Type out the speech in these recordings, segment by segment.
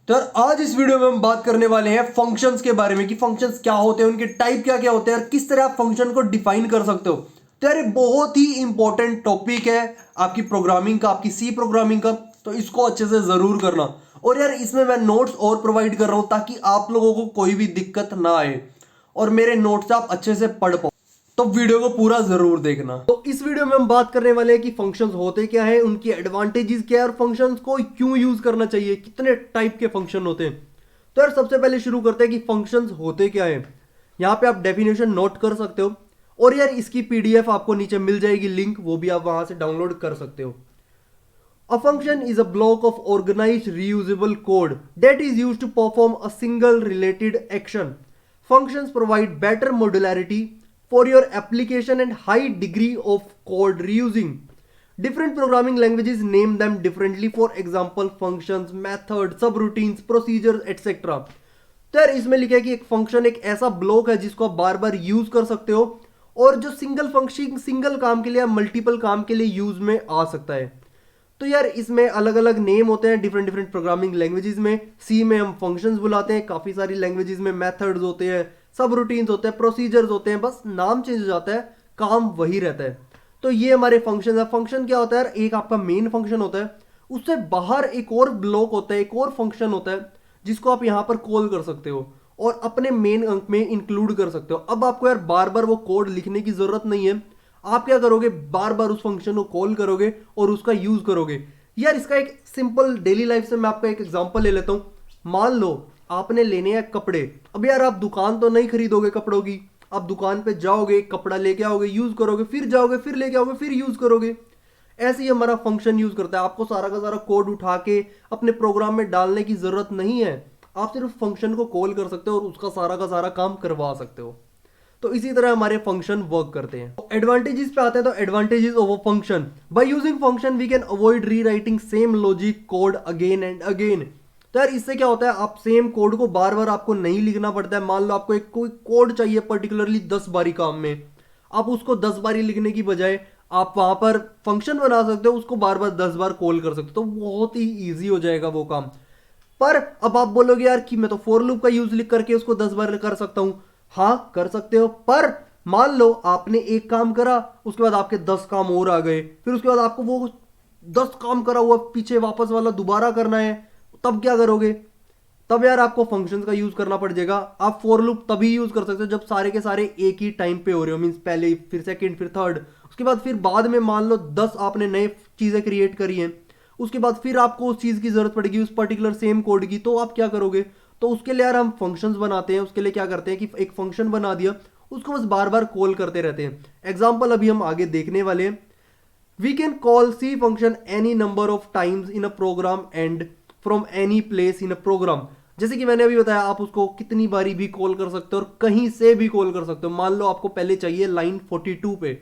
तो यार आज इस वीडियो में हम बात करने वाले हैं फंक्शंस के बारे में कि फंक्शंस क्या होते हैं, उनके टाइप क्या क्या होते हैं और किस तरह आप फंक्शन को डिफाइन कर सकते हो। तो यार ये बहुत ही इंपॉर्टेंट टॉपिक है आपकी प्रोग्रामिंग का, आपकी सी प्रोग्रामिंग का। तो इसको अच्छे से जरूर करना। और यार इसमें मैं नोट्स और प्रोवाइड कर रहा हूं ताकि आप लोगों को कोई भी दिक्कत ना आए और मेरे नोट्स आप अच्छे से पढ़ पाओ। तो वीडियो को पूरा जरूर देखना। तो इस वीडियो में हम बात करने वाले हैं कि फंक्शंस होते क्या है, उनकी एडवांटेजेस क्या है और फंक्शंस को क्यों यूज करना चाहिए, कितने टाइप के फंक्शन होते हैं। तो यार सबसे पहले शुरू करते हैं कि फंक्शंस होते क्या है। यहाँ पे आप डेफिनेशन नोट कर सकते हो और यार इसकी पीडीएफ आपको नीचे मिल जाएगी, लिंक, वो भी आप वहां से डाउनलोड कर सकते हो। A function is a block of organized reusable code that is used to perform a single related action. Functions provide better modularity for your application and high degree of code reusing. Different programming languages name them differently, for example functions, methods, subroutines, procedures, etc. तो यार इसमें लिखा है कि एक function एक ऐसा block है जिसको आप बार बार यूज कर सकते हो और जो सिंगल फंक्शन सिंगल काम के लिए या मल्टीपल काम के लिए यूज में आ सकता है। तो यार इसमें अलग अलग नेम होते हैं डिफरेंट डिफरेंट प्रोग्रामिंग लैंग्वेजेस में। सी में हम फंक्शंस बुलाते हैं, काफ़ी सारी लैंग्वेजेस में मेथड्स होते हैं, सब रूटीन्स होते हैं, प्रोसीजर्स होते हैं, बस नाम चेंज हो जाता है, काम वही रहता है। तो ये हमारे फंक्शन है। फंक्शन क्या होता है यार, एक आपका मेन फंक्शन होता है, उससे बाहर एक और ब्लॉक होता है, एक और फंक्शन होता है जिसको आप यहाँ पर कॉल कर सकते हो और अपने मेन अंक में इंक्लूड कर सकते हो। अब आपको यार बार बार वो कोड लिखने की जरूरत नहीं है। आप क्या करोगे, बार बार उस फंक्शन को कॉल करोगे और उसका यूज करोगे। यार इसका एक सिंपल डेली लाइफ से मैं आपका एक एग्जांपल ले लेता हूं। मान लो आपने लेने हैं कपड़े। अब यार आप दुकान तो नहीं खरीदोगे कपड़ों की, आप दुकान पे जाओगे, कपड़ा लेके आओगे, यूज करोगे, फिर जाओगे, फिर लेके आओगे, फिर यूज करोगे। ऐसे ही हमारा फंक्शन यूज करता है। आपको सारा का सारा कोड उठा के अपने प्रोग्राम में डालने की जरूरत नहीं है। आप सिर्फ फंक्शन को कॉल कर सकते हो और उसका सारा का सारा काम करवा सकते हो। तो इसी तरह हमारे फंक्शन वर्क करते हैं। एडवांटेजेस पे आते हैं। तो advantages of a function, by using function we can avoid rewriting same logic code again and again. तो यार इससे क्या होता है, आप सेम कोड को बार बार आपको नहीं लिखना पड़ता है। मान लो आपको एक कोई कोड चाहिए पर्टिकुलरली 10 बारी काम में, आप उसको 10 बारी लिखने की बजाय आप वहां पर फंक्शन बना सकते हो, उसको बार बार 10 बार कॉल कर सकते हो, तो बहुत ही ईजी हो जाएगा वो काम। पर अब आप बोलोगे यार कि मैं तो फॉर लूप का यूज लिख करके उसको 10 बार कर सकता हूं। हाँ कर सकते हो, पर मान लो आपने एक काम करा, उसके बाद आपके 10 काम और आ गए, फिर उसके बाद आपको वो 10 काम करा हुआ पीछे वापस वाला दोबारा करना है, तब क्या करोगे? तब यार आपको फंक्शंस का यूज करना पड़ जाएगा। आप फॉर लूप तभी यूज कर सकते हो जब सारे के सारे एक ही टाइम पे हो रहे हो, मींस पहले फिर सेकंड फिर थर्ड, उसके बाद फिर बाद में मान लो 10 आपने नए चीजें क्रिएट करी हैं, उसके बाद फिर आपको उस चीज की जरूरत पड़ेगी उस पर्टिकुलर सेम कोड की, तो आप क्या करोगे? तो उसके लिए यार हम फंक्शंस बनाते हैं। उसके लिए क्या करते हैं कि एक फंक्शन बना दिया, उसको बस बार बार कॉल करते रहते हैं। एग्जाम्पल अभी हम आगे देखने वाले हैं। We can call C function any number of times in a program and from any place in a program. जैसे कि मैंने अभी बताया, आप उसको कितनी बारी भी कॉल कर सकते हो और कहीं से भी कॉल कर सकते हो। मान लो आपको पहले चाहिए लाइन 42 पे,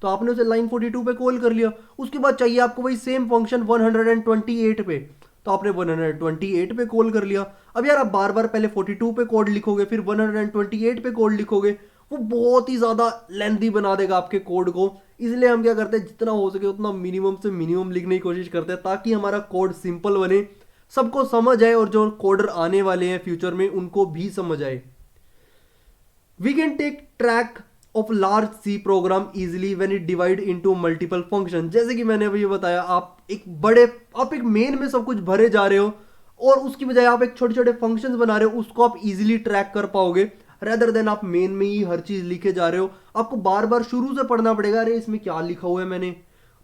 तो आपने उसे लाइन 42 पे कॉल कर लिया। उसके बाद चाहिए आपको वही सेम फंक्शन 128 पे, तो आपने 128 पे कॉल कर लिया। अब यार आप बार बार पहले 42 पे कोड लिखोगे, फिर 128 पे कोड लिखोगे, वो बहुत ही ज्यादा लेंथी बना देगा आपके कोड को। इसलिए हम क्या करते हैं, जितना हो सके उतना मिनिमम से मिनिमम लिखने की कोशिश करते हैं ताकि हमारा कोड सिंपल बने, सबको समझ आए और जो कोडर आने वाले हैं फ्यूचर में उनको भी समझ आए। We can take track of large C program easily when it divide into multiple function। जैसे कि मैंने अभी बताया, आप एक मेन में सब कुछ भरे जा रहे हो और उसकी बजाय आप एक छोटे छोटे फंक्शंस बना रहे हो, उसको आप इजीली ट्रैक कर पाओगे रेदर देन आप मेन में ही हर चीज लिखे जा रहे हो। आपको बार बार शुरू से पढ़ना पड़ेगा, अरे इसमें क्या लिखा हुआ है मैंने।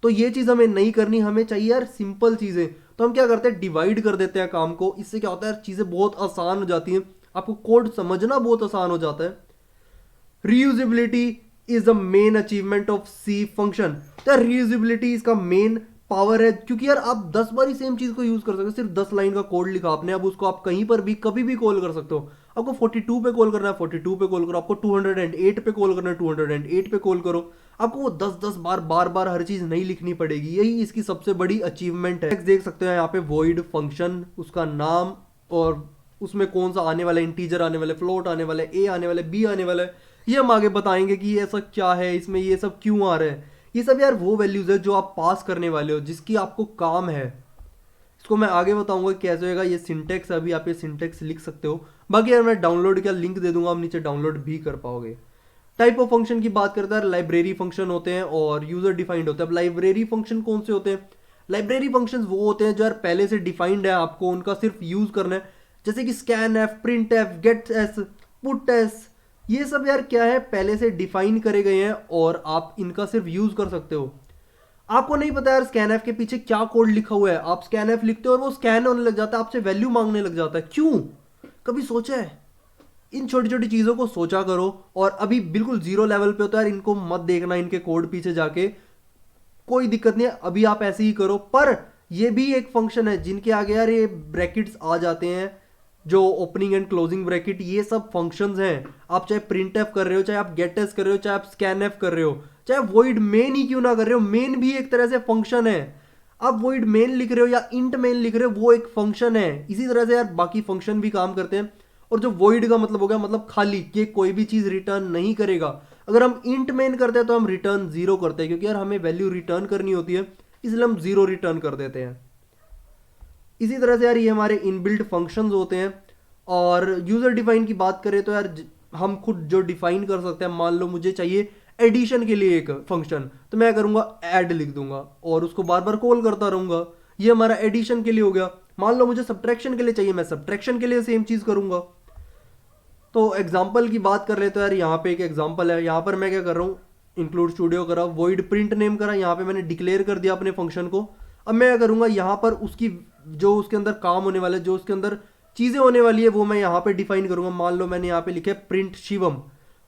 तो ये चीज हमें नहीं करनी, हमें चाहिए यार सिंपल चीजें। तो हम क्या करते हैं, डिवाइड कर देते हैं काम को। इससे क्या होता है यार, चीजें बहुत आसान हो जाती हैं, आपको कोड समझना बहुत आसान हो जाता है। reusability is the main achievement of C function। तो reusability इसका मेन पावर है, क्योंकि यार आप 10 बार ही सेम चीज को यूज कर सकते हो। सिर्फ 10 लाइन का कोड लिखा आपने, अब उसको आप कहीं पर भी कभी भी कॉल कर सकते हो। आपको 42 पे कॉल करना है 42 पे कॉल करो, आपको 208 पे कॉल करना है 208 पे कॉल करो। आपको वो 10 बार बार हर चीज नहीं लिखनी पड़ेगी। यही इसकी सबसे बड़ी अचीवमेंट है। देख सकते हो यहाँ पे void फंक्शन, उसका नाम और उसमें कौन सा आने वाला है, इंटीजर आने वाला है, फ्लोट आने वाला है, ए आने वाला है, बी आने वाला है। ये हम आगे बताएंगे कि ऐसा क्या है, इसमें ये सब क्यों आ रहा है। ये सब यार वो वैल्यूज है जो आप पास करने वाले हो, जिसकी आपको काम है। इसको मैं आगे बताऊंगा कि कैसे होगा। ये सिंटेक्स, अभी आप ये सिंटेक्स लिख सकते हो। बाकी यार मैं डाउनलोड का लिंक दे दूंगा, आप नीचे डाउनलोड भी कर पाओगे। टाइप ऑफ फंक्शन की बात करता है, लाइब्रेरी फंक्शन होते हैं और यूजर डिफाइंड होते हैं। अब लाइब्रेरी फंक्शन कौन से होते हैं? लाइब्रेरी फंक्शन वो होते हैं जो यार पहले से डिफाइंड है, आपको उनका सिर्फ यूज करना है। जैसे कि scanf, printf, gets, puts, ये सब यार क्या है, पहले से डिफाइन करे गए हैं और आप इनका सिर्फ यूज कर सकते हो। आपको नहीं पता यार स्कैन एफ के पीछे क्या कोड लिखा हुआ है, आप स्कैन एफ लिखते हो और वो स्कैन होने लग जाता है, आपसे वैल्यू मांगने लग जाता है। क्यों? कभी सोचा है? इन छोटी छोटी चीज़ों को सोचा करो। और अभी बिल्कुल जीरो लेवल पे होता है यार, इनको मत देखना इनके कोड पीछे जाके, कोई दिक्कत नहीं है, अभी आप ऐसे ही करो। पर ये भी एक फंक्शन है जिनके आगे यार ये ब्रैकेट्स आ जाते हैं, जो ओपनिंग एंड क्लोजिंग ब्रैकेट, ये सब फंक्शंस हैं। आप चाहे प्रिंट एफ कर रहे हो, चाहे आप गेट एस कर रहे हो, चाहे आप स्कैन एफ कर रहे हो, चाहे वॉइड मेन ही क्यों ना कर रहे हो, मेन भी एक तरह से फंक्शन है। आप वॉइड मेन लिख रहे हो या इंट मेन लिख रहे हो, वो एक फंक्शन है। इसी तरह से यार बाकी फंक्शन भी काम करते हैं। और जो वॉइड का मतलब हो गया, मतलब खाली, कि कोई भी चीज़ रिटर्न नहीं करेगा। अगर हम इंट मेन करते हैं तो हम रिटर्न जीरो करते हैं, क्योंकि यार हमें वैल्यू रिटर्न करनी होती है, इसलिए हम जीरो रिटर्न कर देते हैं। इसी तरह से यार ये हमारे इनबिल्ट फंक्शंस होते हैं। और यूज़र डिफाइन की बात करें तो यार हम खुद जो डिफाइन कर सकते हैं। मान लो मुझे चाहिए एडिशन के लिए एक फंक्शन, तो मैं करूँगा ऐड लिख दूंगा और उसको बार बार कॉल करता रहूँगा। ये हमारा एडिशन के लिए हो गया। मान लो मुझे सब्ट्रैक्शन के लिए चाहिए, मैं सब्ट्रैक्शन के लिए सेम चीज़ करूँगा। तो एग्जाम्पल की बात कर ले तो यार यहाँ पे एक एग्जाम्पल है। यहाँ पर मैं क्या कर रहा हूँ, इंक्लूड स्टूडियो करा, वॉइड प्रिंट नेम करा, यहाँ पे मैंने डिक्लेयर कर दिया अपने फंक्शन को। अब मैं क्या करूँगा, यहाँ पर उसकी जो उसके अंदर काम होने वाला है, जो उसके अंदर चीज़ें होने वाली है, वो मैं यहाँ पे डिफाइन करूँगा। मान लो मैंने यहाँ पे लिखा है प्रिंट शिवम,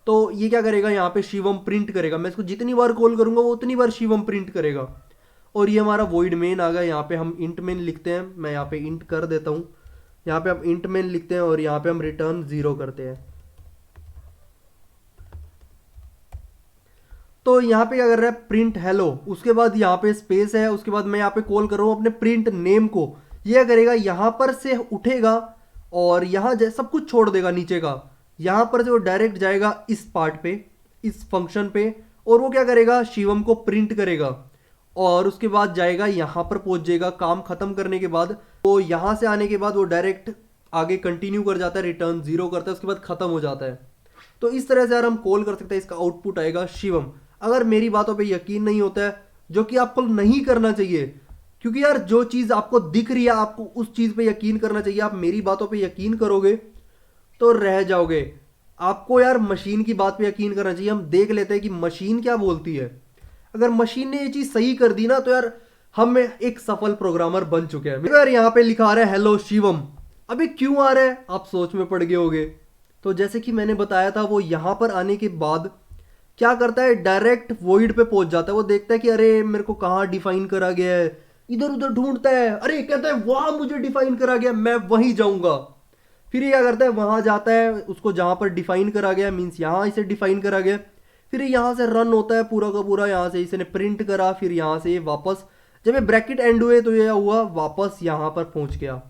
तो ये क्या करेगा, यहाँ पे शिवम प्रिंट करेगा। मैं इसको जितनी बार कॉल करूँगा वो उतनी बार शिवम प्रिंट करेगा। और ये हमारा वॉइड मेन आ गया। यहाँ पे हम इंट मेन लिखते हैं, मैं यहाँ पे इंट कर देता हूँ। यहाँ पे हम इंट मेन लिखते हैं और यहाँ पे हम रिटर्न जीरो करते हैं। तो यहाँ पे क्या कर रहा है, प्रिंट हेलो, उसके बाद यहाँ पे स्पेस है, उसके बाद मैं यहाँ पे कॉल कर रहा हूँ अपने प्रिंट नेम को। ये क्या करेगा, यहाँ पर से उठेगा और यहाँ सब कुछ छोड़ देगा नीचे का। यहाँ पर से वो डायरेक्ट जाएगा इस पार्ट पे, इस फंक्शन पे, और वो क्या करेगा, शिवम को प्रिंट करेगा। और उसके बाद जाएगा यहाँ पर पहुंच जाएगा। काम खत्म करने के बाद वो यहाँ से आने के बाद वो डायरेक्ट आगे कंटिन्यू कर जाता है, रिटर्न जीरो करता है, उसके बाद खत्म हो जाता है। तो इस तरह से यार हम कॉल कर सकते हैं, इसका आउटपुट आएगा शिवम। अगर मेरी बातों पे यकीन नहीं होता है, जो कि आपको नहीं करना चाहिए, क्योंकि यार जो चीज़ आपको दिख रही है आपको उस चीज़ पे यकीन करना चाहिए। आप मेरी बातों पे यकीन करोगे तो रह जाओगे। आपको यार मशीन की बात पे यकीन करना चाहिए। हम देख लेते हैं कि मशीन क्या बोलती है। अगर मशीन ने ये चीज़ सही कर दी ना, तो यार हम एक सफल प्रोग्रामर बन चुके हैं। यार यहाँ पे लिखा आ रहा है हेलो शिवम, अभी क्यों आ रहा है आप सोच में पड़ गए होगे। तो जैसे कि मैंने बताया था, वो यहाँ पर आने के बाद क्या करता है, डायरेक्ट वॉइड पे पहुंच जाता है। वो देखता है कि अरे मेरे को कहाँ डिफाइन करा गया है, इधर उधर ढूंढता है, अरे कहता है वहां मुझे डिफाइन करा गया, मैं वहीं जाऊंगा। फिर ये क्या करता है, वहां जाता है, उसको जहां पर डिफाइन करा गया, मीन्स यहाँ इसे डिफाइन करा गया, फिर यहाँ से रन होता है पूरा का पूरा। यहाँ से इसने प्रिंट करा, फिर यहाँ से वापस जब ये ब्रैकेट एंड हुए तो ये हुआ वापस यहाँ पर पहुंच गया।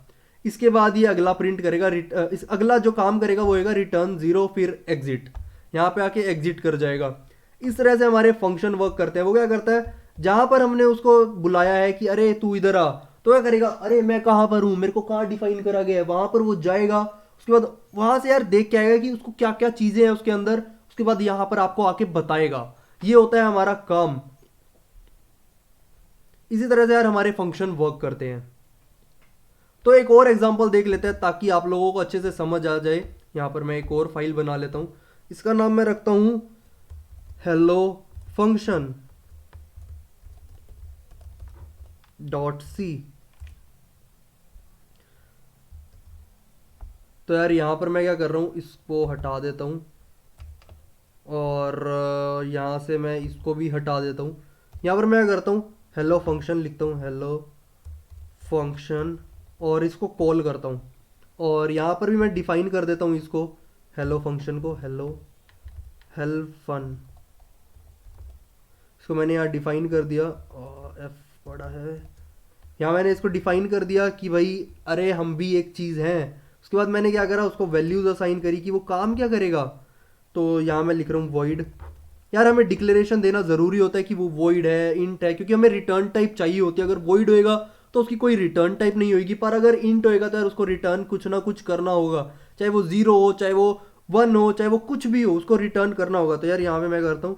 इसके बाद ये अगला प्रिंट करेगा, इस अगला जो काम करेगा वो होगा रिटर्न जीरो, फिर एग्जिट, यहाँ पे आके एग्जिट कर जाएगा। इस तरह से हमारे फंक्शन वर्क करते हैं। वो क्या करता है, जहां पर हमने उसको बुलाया है कि अरे तू इधर आ, तो क्या करेगा, अरे मैं कहाँ पर हूँ, मेरे को कहाँ डिफाइन करा गया है, वहां पर वो जाएगा। उसके बाद वहां से यार देख के आएगा कि उसको क्या क्या चीजें हैं उसके अंदर, उसके बाद यहाँ पर आपको आके बताएगा। ये होता है हमारा काम। इसी तरह से यार हमारे फंक्शन वर्क करते हैं। तो एक और एग्जांपल देख लेते हैं ताकि आप लोगों को अच्छे से समझ आ जाए। यहाँ पर मैं एक और फाइल बना लेता हूँ, इसका नाम मैं रखता हूँ हेलो फंक्शन .c। तो यार यहाँ पर मैं क्या कर रहा हूँ, इसको हटा देता हूँ और यहाँ से मैं इसको भी हटा देता हूँ। यहाँ पर मैं क्या करता हूँ, हेलो फंक्शन लिखता हूँ, हेलो फंक्शन, और इसको कॉल करता हूँ। और यहाँ पर भी मैं डिफाइन कर देता हूँ इसको, हेलो फंक्शन को, हेलो हेल्प फन, इसको मैंने यहाँ डिफाइन कर दिया। एफ बड़ा है, यहाँ मैंने इसको डिफाइन कर दिया कि भाई अरे हम भी एक चीज़ हैं। उसके बाद मैंने क्या करा, उसको वैल्यूज असाइन करी कि वो काम क्या करेगा। तो यहाँ मैं लिख रहा हूँ वॉइड। यार हमें डिक्लेरेशन देना ज़रूरी होता है कि वो वॉइड है, इंट है, क्योंकि हमें रिटर्न टाइप चाहिए होती है। अगर वॉइड होएगा तो उसकी कोई रिटर्न टाइप नहीं होगी। पर अगर इंट होएगा तो यार उसको रिटर्न कुछ ना कुछ करना होगा, चाहे वो 0 हो, चाहे वो 1 हो, चाहे वो कुछ भी हो, उसको रिटर्न करना होगा। तो यार यहाँ पे मैं करता हूँ,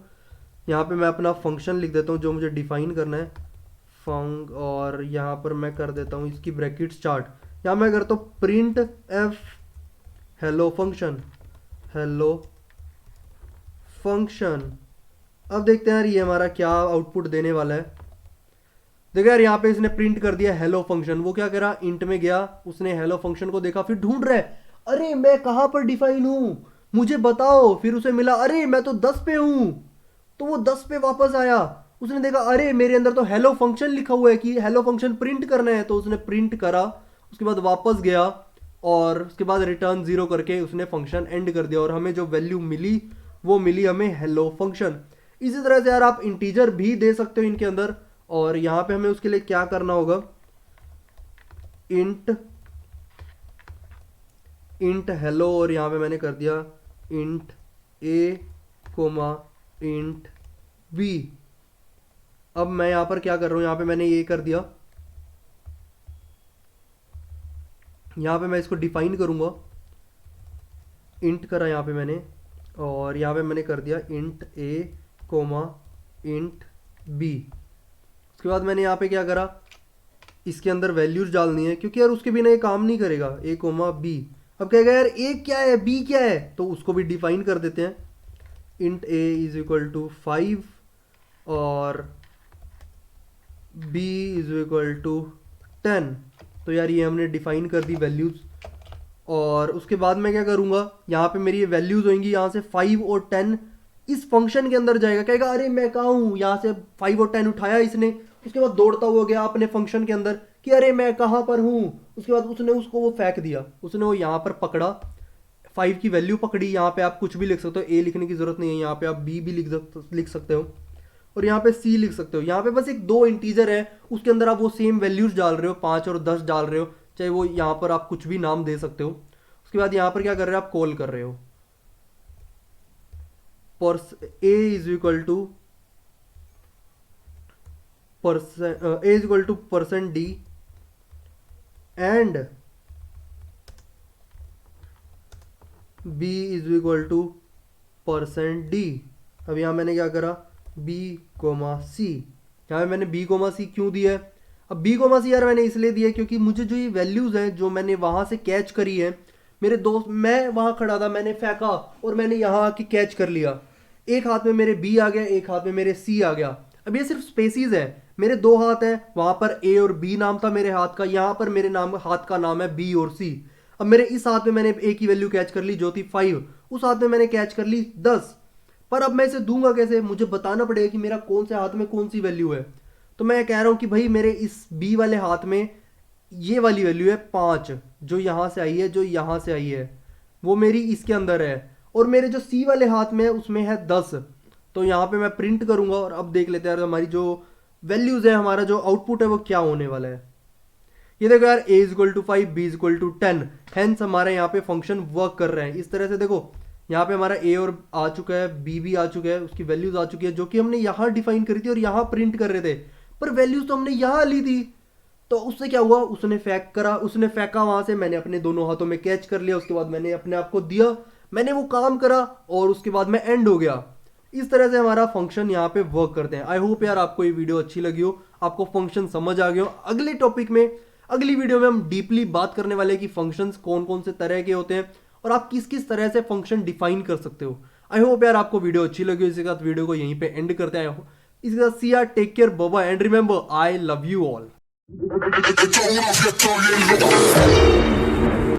यहाँ पे मैं अपना फंक्शन लिख देता हूँ जो मुझे डिफाइन करना है, फंक, और यहाँ पर मैं कर देता हूँ इसकी ब्रैकेट स्टार्ट। यहाँ मैं करता हूँ print F hello function, hello function. अब देखते हैं यार ये हमारा क्या आउटपुट देने वाला है। देखो यार यहाँ पे इसने प्रिंट कर दिया हेलो फंक्शन। वो क्या करा, इंट में गया, उसने हेलो फंक्शन को देखा, फिर ढूंढ रहा है, अरे मैं कहाँ पर डिफाइन हूँ, मुझे बताओ। फिर उसे मिला, अरे मैं तो 10 पे हूँ। तो वो 10 पे वापस आया, उसने देखा अरे मेरे अंदर तो हेलो फंक्शन लिखा हुआ है कि हेलो फंक्शन प्रिंट करना है, तो उसने प्रिंट करा। उसके बाद वापस गया और उसके बाद रिटर्न 0 करके उसने फंक्शन एंड कर दिया, और हमें जो वैल्यू मिली वो मिली हमें हेलो फंक्शन। इसी तरह से यार आप इंटीजर भी दे सकते हो इनके अंदर, और यहाँ पे हमें उसके लिए क्या करना होगा, इंट इंट हेलो, और यहाँ पे मैंने कर दिया इंट ए कोमा इंट बी। अब मैं यहाँ पर क्या कर रहा हूँ, यहाँ पे मैंने ये कर दिया, यहाँ पे मैं इसको डिफाइन करूँगा, इंट करा यहाँ पे मैंने, और यहाँ पे मैंने कर दिया इंट ए कोमा इंट बी। उसके बाद मैंने यहाँ पे क्या करा, इसके अंदर वैल्यूज डालनी है, क्योंकि यार उसके बिना ये काम नहीं करेगा, ए कोमा बी। अब कहेगा यार ए क्या है, बी क्या है, तो उसको भी डिफाइन कर देते हैं, int a is equal to 5 और बी इज इक्वल टू 10। तो यार ये हमने डिफाइन कर दी वैल्यूज। और उसके बाद मैं क्या करूँगा, यहाँ पे मेरी ये वैल्यूज होंगी, यहाँ से 5 और 10 इस फंक्शन के अंदर जाएगा। कहेगा अरे मैं कहाँ हूँ, यहाँ से 5 और 10 उठाया इसने, उसके बाद दौड़ता हुआ गया अपने फंक्शन के अंदर कि अरे मैं कहाँ पर हूँ। उसके बाद उसने उसको वो फेंक दिया, उसने वो यहाँ पर पकड़ा, 5 की वैल्यू पकड़ी। यहाँ पे आप कुछ भी लिख सकते हो, ए लिखने की जरूरत नहीं है, यहाँ पे आप बी भी लिख सकते हो, और यहाँ पे सी लिख सकते हो। यहाँ पे बस एक 2 इंटीजर है, उसके अंदर आप वो सेम वैल्यूज डाल रहे हो, 5 और 10 डाल रहे हो, चाहे वो यहाँ पर आप कुछ भी नाम दे सकते हो। उसके बाद यहाँ पर क्या कर रहे हो, आप कॉल कर रहे हो A is equal to percent D and B is equal to percent D. अब यहाँ मैंने क्या करा, बी कोमा सी। यहाँ मैंने बी कोमा सी क्यों दिया है, अब बी कोमा सी यार मैंने इसलिए दिया क्योंकि मुझे जो ये वैल्यूज हैं जो मैंने वहां से कैच करी है, मेरे दोस्त, मैं वहां खड़ा था, मैंने फेंका और मैंने यहाँ आके कैच कर लिया। एक हाथ में मेरे बी आ गया, एक हाथ में मेरे सी आ गया। अब ये सिर्फ स्पेसीज है, मेरे 2 हाथ हैं, वहां पर ए और बी नाम था मेरे हाथ का, यहाँ पर मेरे हाथ का नाम है बी और सी। अब मेरे इस हाथ में मैंने ए की वैल्यू कैच कर ली जो थी 5, उस हाथ में मैंने कैच कर ली 10। पर अब मैं इसे दूंगा कैसे, मुझे बताना पड़ेगा कि मेरा कौन से हाथ में कौन सी वैल्यू है। तो मैं कह रहा हूं कि भाई मेरे इस बी वाले हाथ में ये वाली वैल्यू है 5, जो यहां से आई है, जो यहां से आई है वो मेरी इसके अंदर है, और मेरे जो सी वाले हाथ में है उसमें है 10। तो यहाँ पे मैं प्रिंट करूंगा, और अब देख लेते हैं यार हमारी जो वैल्यूज है, हमारा जो आउटपुट है वो क्या होने वाला है। ये देखो यार, a is equal to 5, b is equal to 10, hence हमारे यहाँ पे फंक्शन वर्क कर रहे हैं। इस तरह से देखो यहाँ पे हमारा a और आ चुका है, b भी आ चुका है, उसकी वैल्यूज आ चुकी है जो कि हमने यहाँ डिफाइन करी थी और यहाँ प्रिंट कर रहे थे, पर वैल्यूज तो हमने यहाँ ली थी। तो उससे क्या हुआ, उसने फेंका वहां से, मैंने अपने दोनों हाथों में कैच कर लिया, उसके बाद मैंने अपने आप को दिया, मैंने वो काम करा, और उसके बाद मैं एंड हो गया। इस तरह से हमारा फंक्शन यहाँ पे वर्क करते हैं। आई होप यार आपको ये वीडियो अच्छी लगी हो, आपको फंक्शन समझ आ गया हो। अगले टॉपिक में, अगली वीडियो में हम डीपली बात करने वाले हैं कि फंक्शंस कौन कौन से तरह के होते हैं और आप किस किस तरह से फंक्शन डिफाइन कर सकते हो। आई होप यार आपको वीडियो अच्छी लगी हो। इसके साथ वीडियो को यहीं पे एंड करते हैं। इसके साथ C R, take care, bye, and remember I love you all.